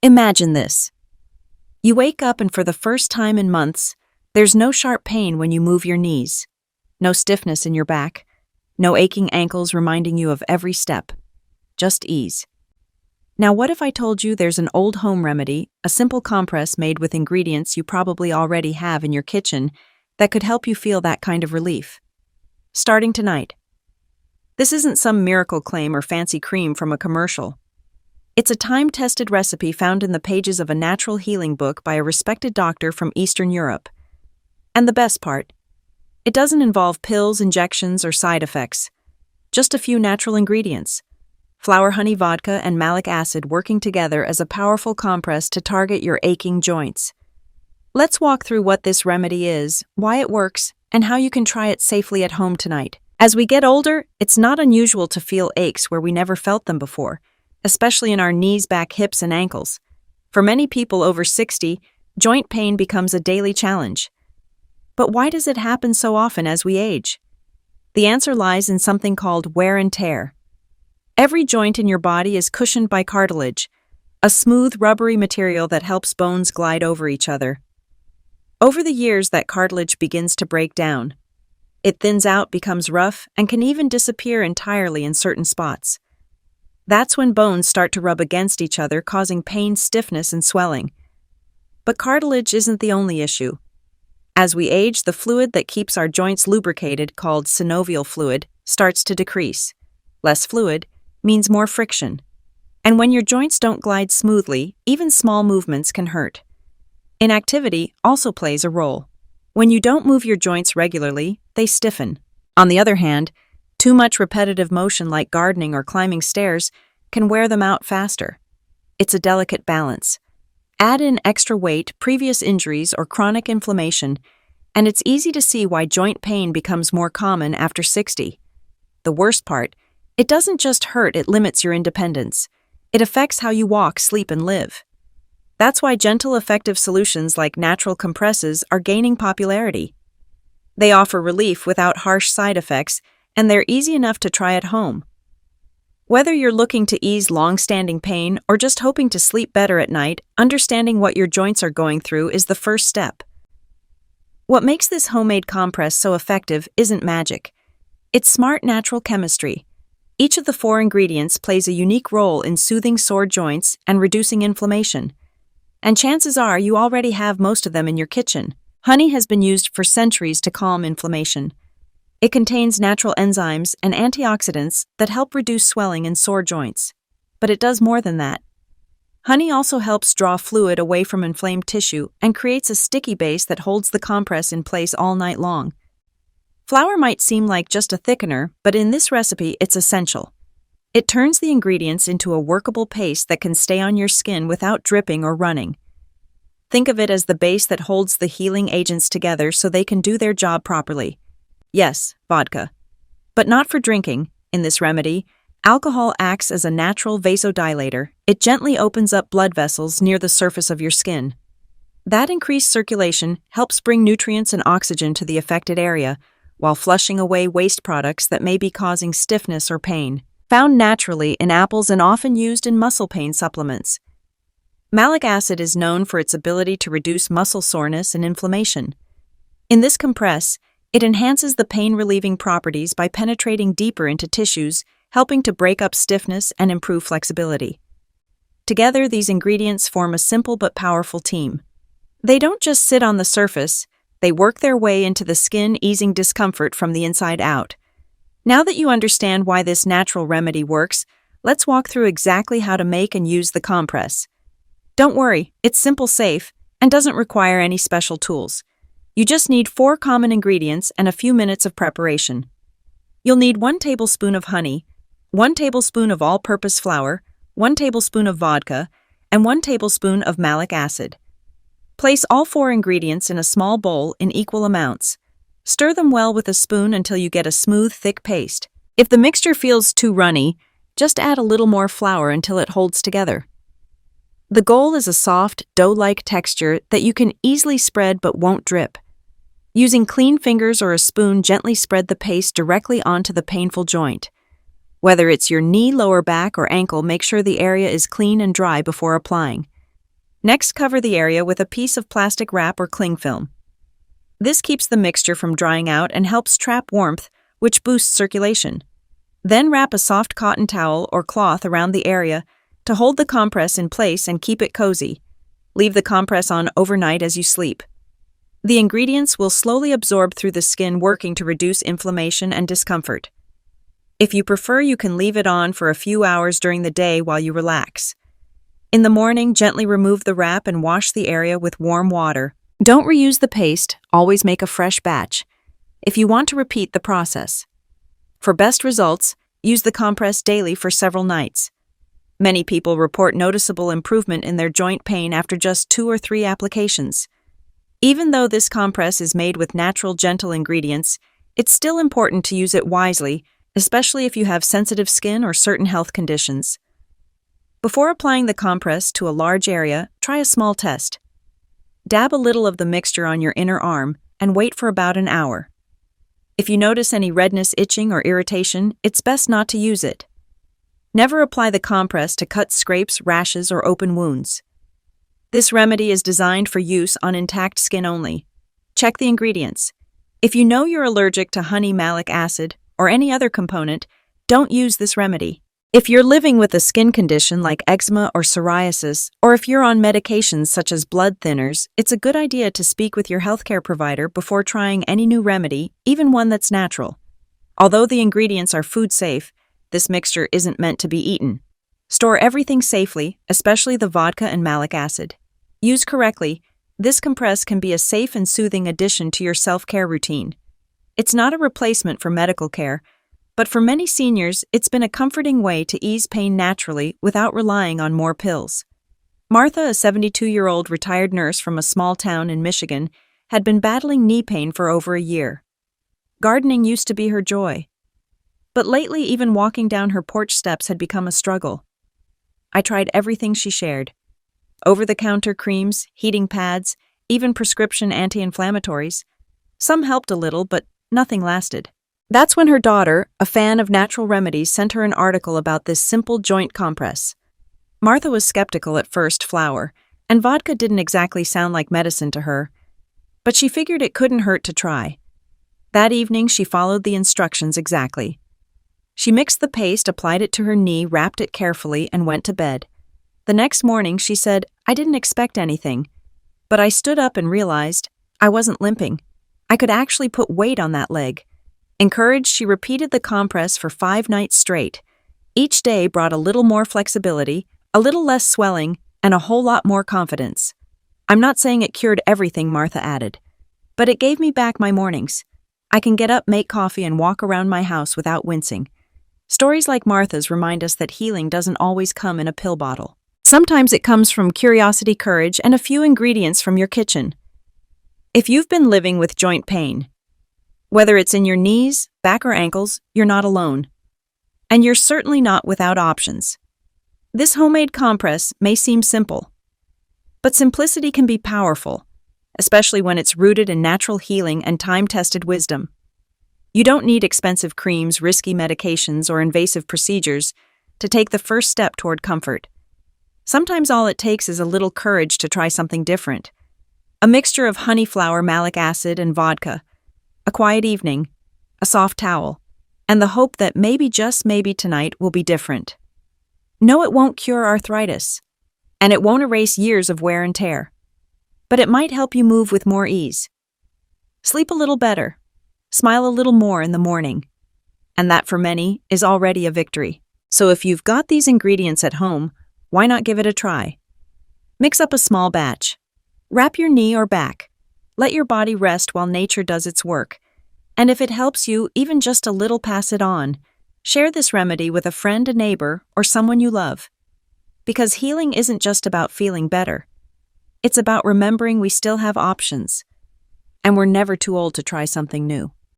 Imagine this. You wake up and for the first time in months, there's no sharp pain when you move your knees, no stiffness in your back, no aching ankles reminding you of every step, just ease. Now what if I told you there's an old home remedy, a simple compress made with ingredients you probably already have in your kitchen that could help you feel that kind of relief? Starting tonight. This isn't some miracle claim or fancy cream from a commercial. It's a time-tested recipe found in the pages of a natural healing book by a respected doctor from Eastern Europe. And the best part, it doesn't involve pills, injections, or side effects. Just a few natural ingredients. Flower, honey, vodka, and malic acid working together as a powerful compress to target your aching joints. Let's walk through what this remedy is, why it works, and how you can try it safely at home tonight. As we get older, it's not unusual to feel aches where we never felt them before, especially in our knees, back, hips, and ankles. For many people over 60, joint pain becomes a daily challenge. But why does it happen so often as we age? The answer lies in something called wear and tear. Every joint in your body is cushioned by cartilage, a smooth, rubbery material that helps bones glide over each other. Over the years, that cartilage begins to break down. It thins out, becomes rough, and can even disappear entirely in certain spots. That's when bones start to rub against each other, causing pain, stiffness, and swelling. But cartilage isn't the only issue. As we age, the fluid that keeps our joints lubricated, called synovial fluid, starts to decrease. Less fluid means more friction. And when your joints don't glide smoothly, even small movements can hurt. Inactivity also plays a role. When you don't move your joints regularly, they stiffen. On the other hand, too much repetitive motion like gardening or climbing stairs can wear them out faster. It's a delicate balance. Add in extra weight, previous injuries, or chronic inflammation, and it's easy to see why joint pain becomes more common after 60. The worst part, it doesn't just hurt, it limits your independence. It affects how you walk, sleep, and live. That's why gentle, effective solutions like natural compresses are gaining popularity. They offer relief without harsh side effects, and they're easy enough to try at home. Whether you're looking to ease long-standing pain or just hoping to sleep better at night, understanding what your joints are going through is the first step. What makes this homemade compress so effective isn't magic. It's smart natural chemistry. Each of the 4 ingredients plays a unique role in soothing sore joints and reducing inflammation. And chances are you already have most of them in your kitchen. Honey has been used for centuries to calm inflammation. It contains natural enzymes and antioxidants that help reduce swelling in sore joints. But it does more than that. Honey also helps draw fluid away from inflamed tissue and creates a sticky base that holds the compress in place all night long. Flour might seem like just a thickener, but in this recipe it's essential. It turns the ingredients into a workable paste that can stay on your skin without dripping or running. Think of it as the base that holds the healing agents together so they can do their job properly. Yes, vodka. But not for drinking. In this remedy, alcohol acts as a natural vasodilator. It gently opens up blood vessels near the surface of your skin. That increased circulation helps bring nutrients and oxygen to the affected area, while flushing away waste products that may be causing stiffness or pain. Found naturally in apples and often used in muscle pain supplements. Malic acid is known for its ability to reduce muscle soreness and inflammation. In this compress, it enhances the pain-relieving properties by penetrating deeper into tissues, helping to break up stiffness and improve flexibility. Together, these ingredients form a simple but powerful team. They don't just sit on the surface, they work their way into the skin, easing discomfort from the inside out. Now that you understand why this natural remedy works, let's walk through exactly how to make and use the compress. Don't worry, it's simple, safe, and doesn't require any special tools. You just need 4 common ingredients and a few minutes of preparation. You'll need 1 tablespoon of honey, 1 tablespoon of all-purpose flour, 1 tablespoon of vodka, and 1 tablespoon of malic acid. Place all 4 ingredients in a small bowl in equal amounts. Stir them well with a spoon until you get a smooth, thick paste. If the mixture feels too runny, just add a little more flour until it holds together. The goal is a soft, dough-like texture that you can easily spread but won't drip. Using clean fingers or a spoon, gently spread the paste directly onto the painful joint. Whether it's your knee, lower back, or ankle, make sure the area is clean and dry before applying. Next, cover the area with a piece of plastic wrap or cling film. This keeps the mixture from drying out and helps trap warmth, which boosts circulation. Then wrap a soft cotton towel or cloth around the area to hold the compress in place and keep it cozy. Leave the compress on overnight as you sleep. The ingredients will slowly absorb through the skin, working to reduce inflammation and discomfort. If you prefer, you can leave it on for a few hours during the day while you relax. In the morning, gently remove the wrap and wash the area with warm water. Don't reuse the paste, always make a fresh batch, if you want to repeat the process. For best results, use the compress daily for several nights. Many people report noticeable improvement in their joint pain after just 2 or 3 applications. Even though this compress is made with natural, gentle ingredients, it's still important to use it wisely, especially if you have sensitive skin or certain health conditions. Before applying the compress to a large area, try a small test. Dab a little of the mixture on your inner arm and wait for about an hour. If you notice any redness, itching, or irritation, it's best not to use it. Never apply the compress to cuts, scrapes, rashes, or open wounds. This remedy is designed for use on intact skin only. Check the ingredients. If you know you're allergic to honey, malic acid, or any other component, don't use this remedy. If you're living with a skin condition like eczema or psoriasis, or if you're on medications such as blood thinners, it's a good idea to speak with your healthcare provider before trying any new remedy, even one that's natural. Although the ingredients are food safe, this mixture isn't meant to be eaten. Store everything safely, especially the vodka and malic acid. Used correctly, this compress can be a safe and soothing addition to your self-care routine. It's not a replacement for medical care, but for many seniors, it's been a comforting way to ease pain naturally without relying on more pills. Martha, a 72-year-old retired nurse from a small town in Michigan, had been battling knee pain for over a year. Gardening used to be her joy. But lately, even walking down her porch steps had become a struggle. I tried everything she shared. Over-the-counter creams, heating pads, even prescription anti-inflammatories. Some helped a little, but nothing lasted. That's when her daughter, a fan of natural remedies, sent her an article about this simple joint compress. Martha was skeptical at first. Flour and vodka didn't exactly sound like medicine to her, but she figured it couldn't hurt to try. That evening, she followed the instructions exactly. She mixed the paste, applied it to her knee, wrapped it carefully, and went to bed. The next morning, she said, "I didn't expect anything, but I stood up and realized I wasn't limping. I could actually put weight on that leg." Encouraged, she repeated the compress for 5 nights straight. Each day brought a little more flexibility, a little less swelling, and a whole lot more confidence. "I'm not saying it cured everything," Martha added, "but it gave me back my mornings. I can get up, make coffee, and walk around my house without wincing." Stories like Martha's remind us that healing doesn't always come in a pill bottle. Sometimes it comes from curiosity, courage, and a few ingredients from your kitchen. If you've been living with joint pain, whether it's in your knees, back, or ankles, you're not alone. And you're certainly not without options. This homemade compress may seem simple, but simplicity can be powerful, especially when it's rooted in natural healing and time-tested wisdom. You don't need expensive creams, risky medications, or invasive procedures to take the first step toward comfort. Sometimes all it takes is a little courage to try something different. A mixture of honey flower, malic acid, and vodka, a quiet evening, a soft towel, and the hope that maybe, just maybe, tonight will be different. No, it won't cure arthritis, and it won't erase years of wear and tear, but it might help you move with more ease. Sleep a little better, smile a little more in the morning, and that for many is already a victory. So if you've got these ingredients at home, why not give it a try? Mix up a small batch. Wrap your knee or back. Let your body rest while nature does its work. And if it helps you, even just a little, pass it on. Share this remedy with a friend, a neighbor, or someone you love. Because healing isn't just about feeling better. It's about remembering we still have options. And we're never too old to try something new.